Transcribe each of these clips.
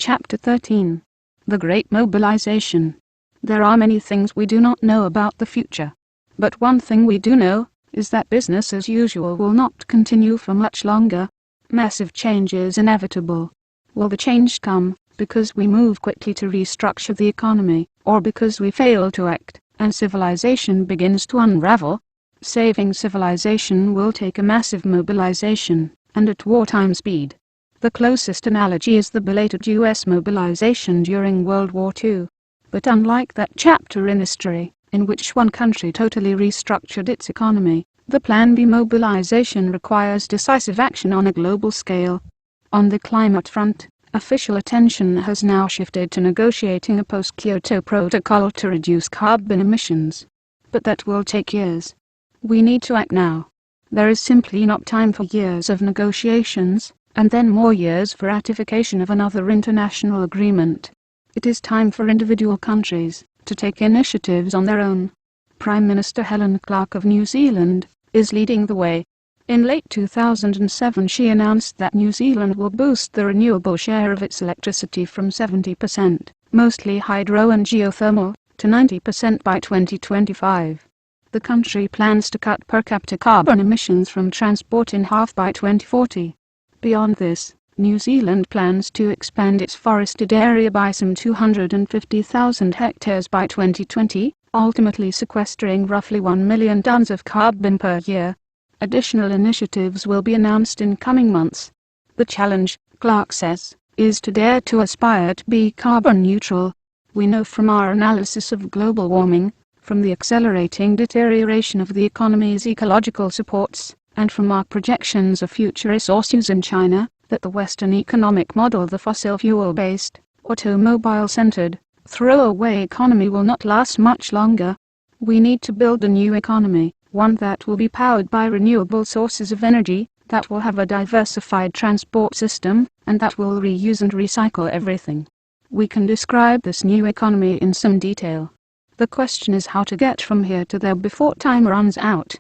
Chapter 13. The Great Mobilization. There are many things we do not know about the future. But one thing we do know is that business as usual will not continue for much longer. Massive change is inevitable. Will the change come because we move quickly to restructure the economy, or because we fail to act and civilization begins to unravel? Saving civilization will take a massive mobilization, and at wartime speed. The closest analogy is the belated US mobilization during World War II. But unlike that chapter in history, in which one country totally restructured its economy, the Plan B mobilization requires decisive action on a global scale. On the climate front, official attention has now shifted to negotiating a post-Kyoto protocol to reduce carbon emissions. But that will take years. We need to act now. There is simply not time for years of negotiations, and then more years for ratification of another international agreement. It is time for individual countries to take initiatives on their own. Prime Minister Helen Clark of New Zealand is leading the way. In late 2007 she announced that New Zealand will boost the renewable share of its electricity from 70%, mostly hydro and geothermal, to 90% by 2025. The country plans to cut per capita carbon emissions from transport in half by 2040. Beyond this, New Zealand plans to expand its forested area by some 250,000 hectares by 2020, ultimately sequestering roughly 1 million tons of carbon per year. Additional initiatives will be announced in coming months. The challenge, Clark says, is to dare to aspire to be carbon neutral. We know from our analysis of global warming, from the accelerating deterioration of the economy's ecological supports, and from our projections of future resource use in China, that the Western economic model, the fossil fuel-based, automobile-centered, throwaway economy will not last much longer. We need to build a new economy, one that will be powered by renewable sources of energy, that will have a diversified transport system, and that will reuse and recycle everything. We can describe this new economy in some detail. The question is how to get from here to there before time runs out.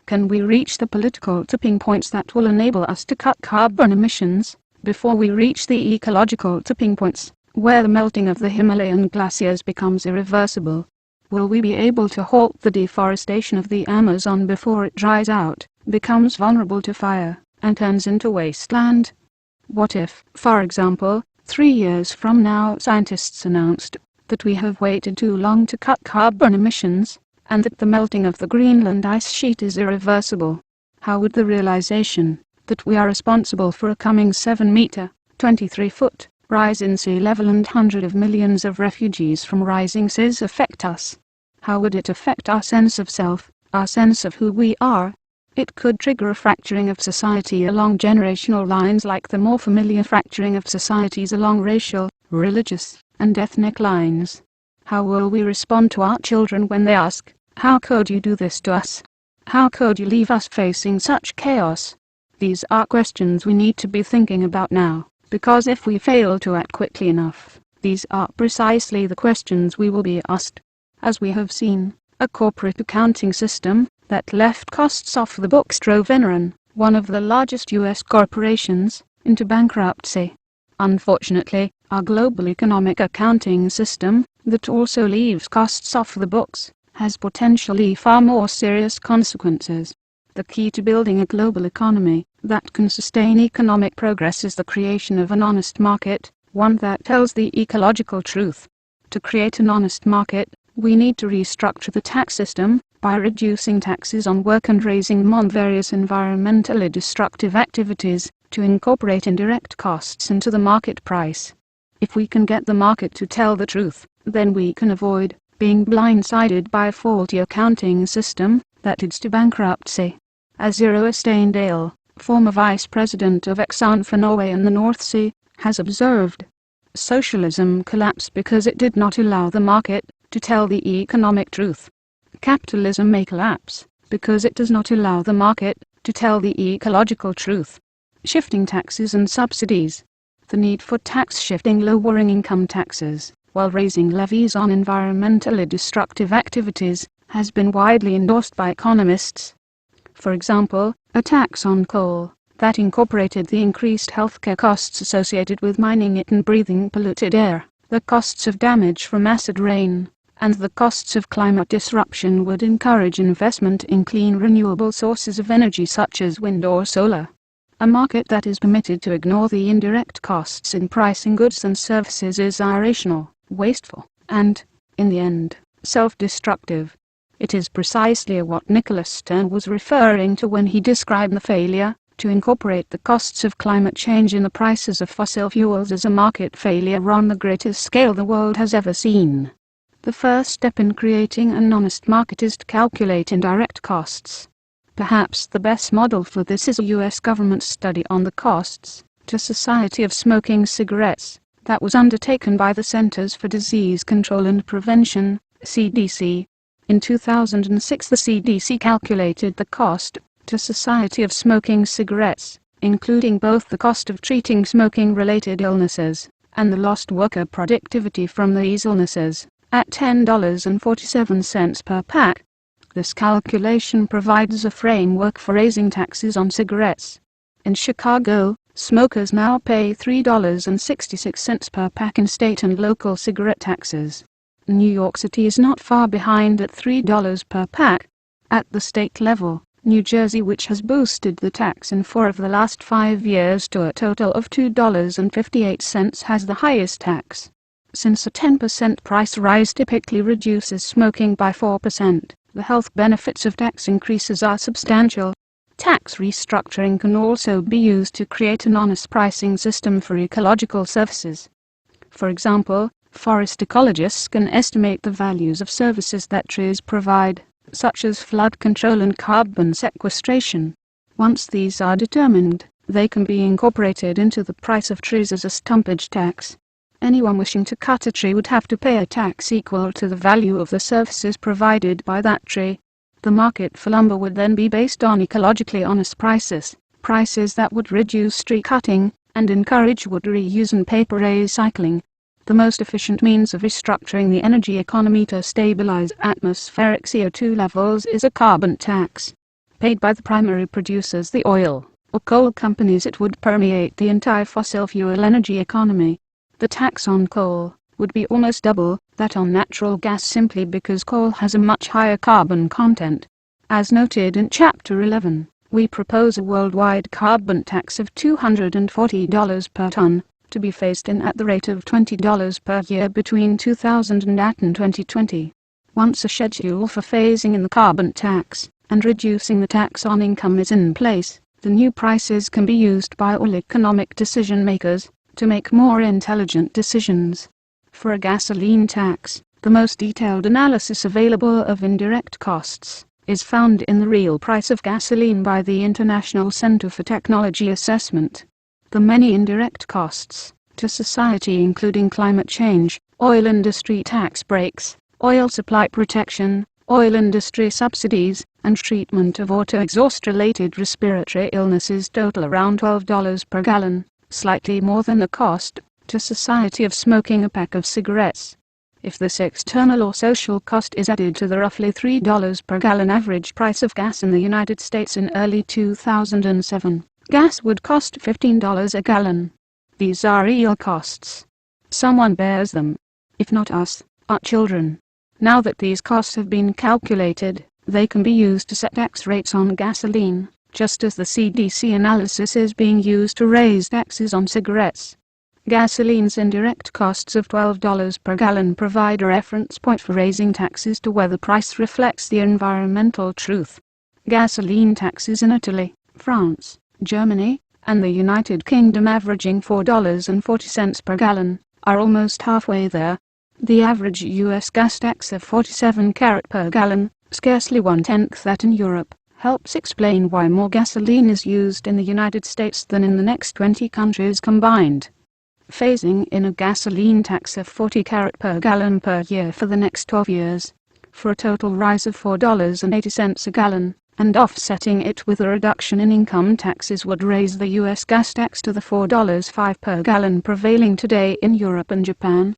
Can we reach the political tipping points that will enable us to cut carbon emissions, before we reach the ecological tipping points, where the melting of the Himalayan glaciers becomes irreversible? Will we be able to halt the deforestation of the Amazon before it dries out, becomes vulnerable to fire, and turns into wasteland? What if, for example, 3 years from now scientists announced that we have waited too long to cut carbon emissions, and that the melting of the Greenland ice sheet is irreversible? How would the realization that we are responsible for a coming 7-meter, 23-foot, rise in sea level and hundreds of millions of refugees from rising seas affect us? How would it affect our sense of self, our sense of who we are? It could trigger a fracturing of society along generational lines, like the more familiar fracturing of societies along racial, religious, and ethnic lines. How will we respond to our children when they ask, "How could you do this to us? How could you leave us facing such chaos?" These are questions we need to be thinking about now, because if we fail to act quickly enough, these are precisely the questions we will be asked. As we have seen, a corporate accounting system that left costs off the books drove Enron, one of the largest US corporations, into bankruptcy. Unfortunately, our global economic accounting system, that also leaves costs off the books, has potentially far more serious consequences. The key to building a global economy that can sustain economic progress is the creation of an honest market, one that tells the ecological truth. To create an honest market, we need to restructure the tax system by reducing taxes on work and raising them on various environmentally destructive activities, to incorporate indirect costs into the market price. If we can get the market to tell the truth, then we can avoid being blindsided by a faulty accounting system that leads to bankruptcy. As Zero Estendale, former vice president of Exxon for Norway and the North Sea, has observed, socialism collapsed because it did not allow the market to tell the economic truth. Capitalism may collapse because it does not allow the market to tell the ecological truth. Shifting taxes and subsidies. The need for tax shifting, lowering income taxes, while raising levies on environmentally destructive activities, has been widely endorsed by economists. For example, a tax on coal That incorporated the increased healthcare costs associated with mining it and breathing polluted air, the costs of damage from acid rain, and the costs of climate disruption would encourage investment in clean renewable sources of energy such as wind or solar. A market that is permitted to ignore the indirect costs in pricing goods and services is irrational, wasteful, and, in the end, self-destructive. It is precisely what Nicholas Stern was referring to when he described the failure to incorporate the costs of climate change in the prices of fossil fuels as a market failure on the greatest scale the world has ever seen. The first step in creating an honest market is to calculate indirect costs. Perhaps the best model for this is a U.S. government study on the costs to society of smoking cigarettes that was undertaken by the Centers for Disease Control and Prevention, CDC. In 2006, the CDC calculated the cost to society of smoking cigarettes, including both the cost of treating smoking-related illnesses and the lost worker productivity from these illnesses, at $10.47 per pack. This calculation provides a framework for raising taxes on cigarettes. In Chicago, smokers now pay $3.66 per pack in state and local cigarette taxes. New York City is not far behind at $3 per pack. At the state level, New Jersey, which has boosted the tax in 4 of the last 5 years to a total of $2.58, has the highest tax. Since a 10% price rise typically reduces smoking by 4%, the health benefits of tax increases are substantial. Tax restructuring can also be used to create an honest pricing system for ecological services. For example, forest ecologists can estimate the values of services that trees provide, such as flood control and carbon sequestration. Once these are determined, they can be incorporated into the price of trees as a stumpage tax. Anyone wishing to cut a tree would have to pay a tax equal to the value of the services provided by that tree. The market for lumber would then be based on ecologically honest prices that would reduce tree cutting and encourage wood reuse and paper recycling. The most efficient means of restructuring the energy economy to stabilize atmospheric CO2 levels is a carbon tax. Paid by the primary producers, the oil or coal companies, it would permeate the entire fossil fuel energy economy. The tax on coal would be almost double that on natural gas simply because coal has a much higher carbon content. As noted in Chapter 11, we propose a worldwide carbon tax of $240 per ton, to be phased in at the rate of $20 per year between 2008 and 2020. Once a schedule for phasing in the carbon tax and reducing the tax on income is in place, the new prices can be used by all economic decision makers to make more intelligent decisions. For a gasoline tax, the most detailed analysis available of indirect costs is found in the real price of gasoline by the International Center for Technology Assessment. The many indirect costs to society, including climate change, oil industry tax breaks, oil supply protection, oil industry subsidies, and treatment of auto-exhaust-related respiratory illnesses, total around $12 per gallon, slightly more than the cost to society of smoking a pack of cigarettes. If this external or social cost is added to the roughly $3 per gallon average price of gas in the United States in early 2007, gas would cost $15 a gallon. These are real costs. Someone bears them. If not us, our children. Now that these costs have been calculated, they can be used to set tax rates on gasoline, just as the CDC analysis is being used to raise taxes on cigarettes. Gasoline's indirect costs of $12 per gallon provide a reference point for raising taxes to where the price reflects the environmental truth. Gasoline taxes in Italy, France, Germany, and the United Kingdom, averaging $4.40 per gallon, are almost halfway there. The average US gas tax of 47 carat per gallon, scarcely 1/10 that in Europe, helps explain why more gasoline is used in the United States than in the next 20 countries combined. Phasing in a gasoline tax of 40 carat per gallon per year for the next 12 years, for a total rise of $4.80 a gallon, and offsetting it with a reduction in income taxes would raise the US gas tax to the $4.05 per gallon prevailing today in Europe and Japan.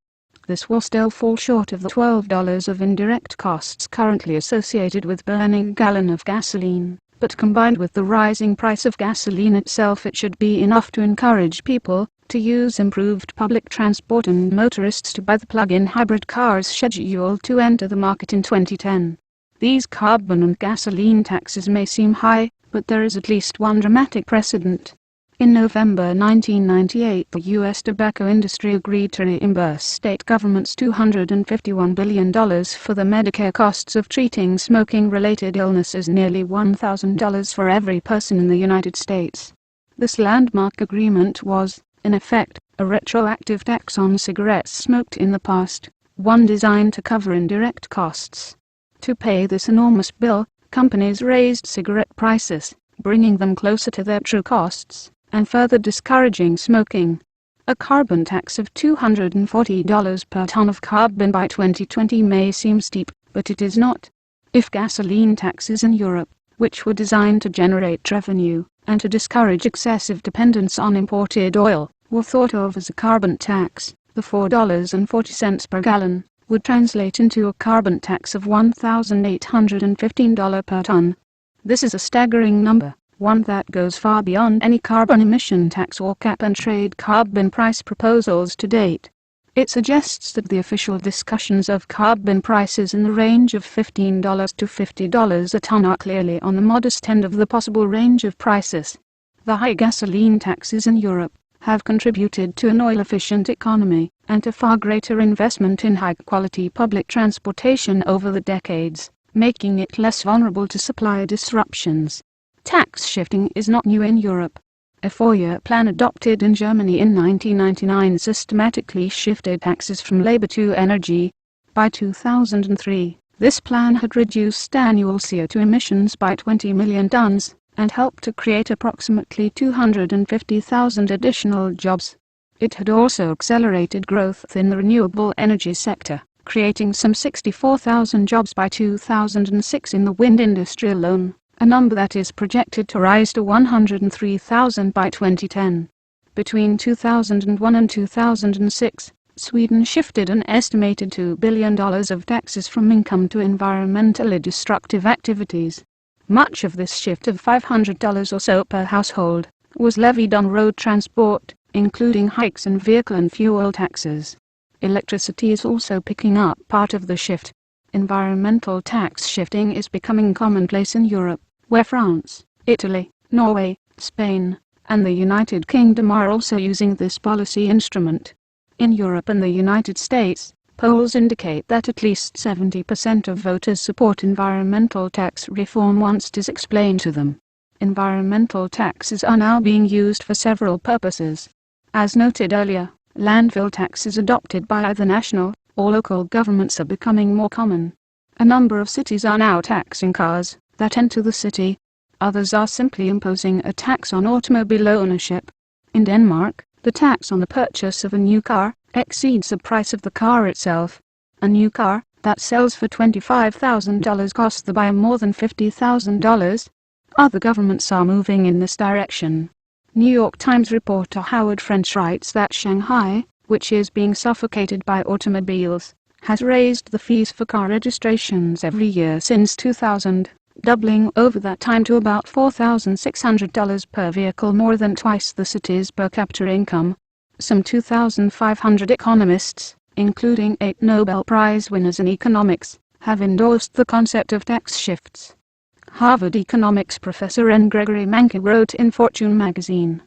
This will still fall short of the $12 of indirect costs currently associated with burning a gallon of gasoline, but combined with the rising price of gasoline itself, it should be enough to encourage people to use improved public transport and motorists to buy the plug-in hybrid cars scheduled to enter the market in 2010. These carbon and gasoline taxes may seem high, but there is at least one dramatic precedent. In November 1998, the U.S. tobacco industry agreed to reimburse state governments $251 billion for the Medicare costs of treating smoking-related illnesses, nearly $1,000 for every person in the United States. This landmark agreement was, in effect, a retroactive tax on cigarettes smoked in the past, one designed to cover indirect costs. To pay this enormous bill, companies raised cigarette prices, bringing them closer to their true costs, and further discouraging smoking. A carbon tax of $240 per ton of carbon by 2020 may seem steep, but it is not. If gasoline taxes in Europe, which were designed to generate revenue and to discourage excessive dependence on imported oil, were thought of as a carbon tax, the $4.40 per gallon would translate into a carbon tax of $1,815 per ton. This is a staggering number, one that goes far beyond any carbon emission tax or cap-and-trade carbon price proposals to date. It suggests that the official discussions of carbon prices in the range of $15 to $50 a ton are clearly on the modest end of the possible range of prices. The high gasoline taxes in Europe have contributed to an oil-efficient economy and to far greater investment in high-quality public transportation over the decades, making it less vulnerable to supply disruptions. Tax shifting is not new in Europe. A 4-year plan adopted in Germany in 1999 systematically shifted taxes from labor to energy. By 2003, this plan had reduced annual CO2 emissions by 20 million tons and helped to create approximately 250,000 additional jobs. It had also accelerated growth in the renewable energy sector, creating some 64,000 jobs by 2006 in the wind industry alone, a number that is projected to rise to 103,000 by 2010. Between 2001 and 2006, Sweden shifted an estimated $2 billion of taxes from income to environmentally destructive activities. Much of this shift of $500 or so per household was levied on road transport, including hikes in vehicle and fuel taxes. Electricity is also picking up part of the shift. Environmental tax shifting is becoming commonplace in Europe, where France, Italy, Norway, Spain, and the United Kingdom are also using this policy instrument. In Europe and the United States, polls indicate that at least 70% of voters support environmental tax reform once it is explained to them. Environmental taxes are now being used for several purposes. As noted earlier, landfill taxes adopted by either national or local governments are becoming more common. A number of cities are now taxing cars that enter the city. Others are simply imposing a tax on automobile ownership. In Denmark, the tax on the purchase of a new car exceeds the price of the car itself. A new car that sells for $25,000 costs the buyer more than $50,000. Other governments are moving in this direction. New York Times reporter Howard French writes that Shanghai, which is being suffocated by automobiles, has raised the fees for car registrations every year since 2000, doubling over that time to about $4,600 per vehicle, more than twice the city's per capita income. Some 2,500 economists, including 8 Nobel Prize winners in economics, have endorsed the concept of tax shifts. Harvard economics professor N. Gregory Mankiw wrote in Fortune magazine,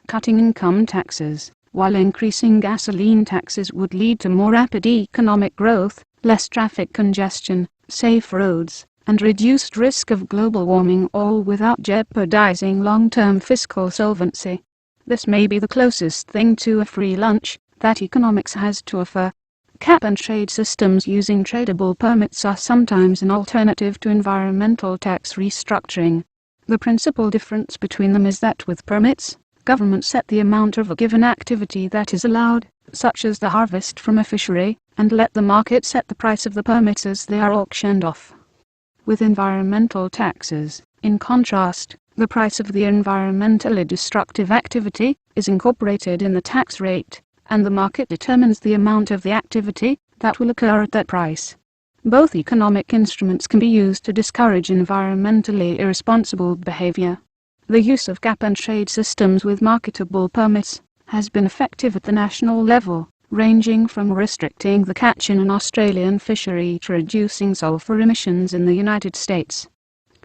"Cutting income taxes, while increasing gasoline taxes, would lead to more rapid economic growth, less traffic congestion, safe roads, and reduced risk of global warming, all without jeopardizing long-term fiscal solvency." This may be the closest thing to a free lunch that economics has to offer. Cap-and-trade systems using tradable permits are sometimes an alternative to environmental tax restructuring. The principal difference between them is that with permits, governments set the amount of a given activity that is allowed, such as the harvest from a fishery, and let the market set the price of the permits as they are auctioned off. With environmental taxes, in contrast, the price of the environmentally destructive activity is incorporated in the tax rate, and the market determines the amount of the activity that will occur at that price. Both economic instruments can be used to discourage environmentally irresponsible behavior. The use of cap-and-trade systems with marketable permits has been effective at the national level, ranging from restricting the catch in an Australian fishery to reducing sulfur emissions in the United States.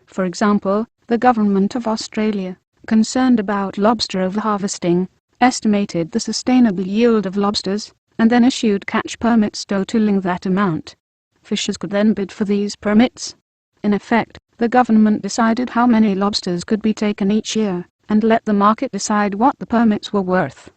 For example, the government of Australia, concerned about lobster overharvesting, estimated the sustainable yield of lobsters, and then issued catch permits totaling that amount. Fishers could then bid for these permits. In effect, the government decided how many lobsters could be taken each year, and let the market decide what the permits were worth.